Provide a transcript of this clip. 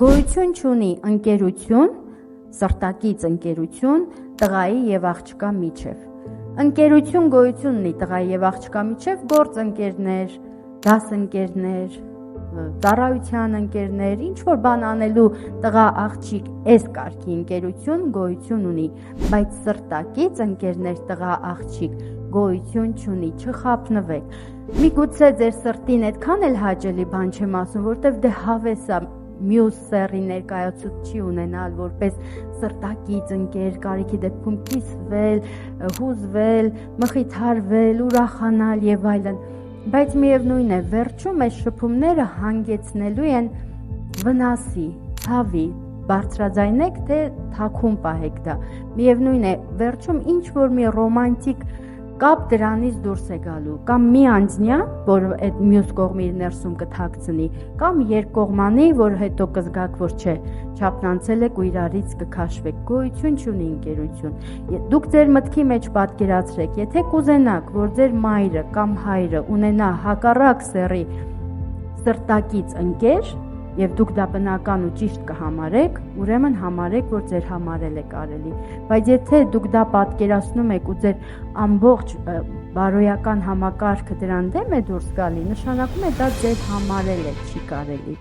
Գոյություն չունի ընկերություն, սրտակից ընկերություն տղայի եւ աղջկա միջև։ Ընկերություն գոյություն ունի տղայի եւ աղջկա միջև գործընկերներ, դասընկերներ, ծառայության ընկերներ, ինչ որ բան անելու տղա աղջիկ այս կարգի ընկերություն գոյություն ունի, բայց սրտակից ընկերներ տղա աղջիկ գոյություն չունի, չխաբնվեք։ Միգուցե ձեր սրտին այդքան էլ հաճելի բան չեմ ասում, որտեվ դե հավես է մյուս սեռի ներկայացուցիչ չի ունենալ որպես սրտակից ընկեր, կարիքի դեպքում կիսվել, հուզվել, մխիթարվել, ուրախանալ եւ այլն, բայց միևնույն է, վերջում այս շփումները հանգեցնելու են վնասի, ցավի, բարձրաձայնեք թե թաքուն պահեք դա։ Միևնույն է, վերջում ինչ որ մի ռոմանտիկ կապ դրանից դուրս է գալու, կամ մի անձնյա, որ այդ մյուս կողմի ներսում կթաքցնի, կամ երկկողմանի, որ հետո կզգաք, որ չէ, չափնանցել եք ու իրարից կքաշվեք, գոյություն չունի ընկերություն։ Դուք ձեր մտքի մեջ պատկերացրեք, եթե կուզենաք, որ ձեր մայրը կամ հայրը ունենա հակառակ սեռի սրտակից ընկեր, եւ դուք դա բնական ու ճիշտ կհամարեք, ուրեմն համարեք, որ ձեր համարել է կարելի։ Բայց եթե դուք դա պատկերացնում եք ու ձեր ամբողջ բարոյական համակարգը դրան դեմ է դուրս գալի, նշանակում է դա ձեր համարել է չի կարելի։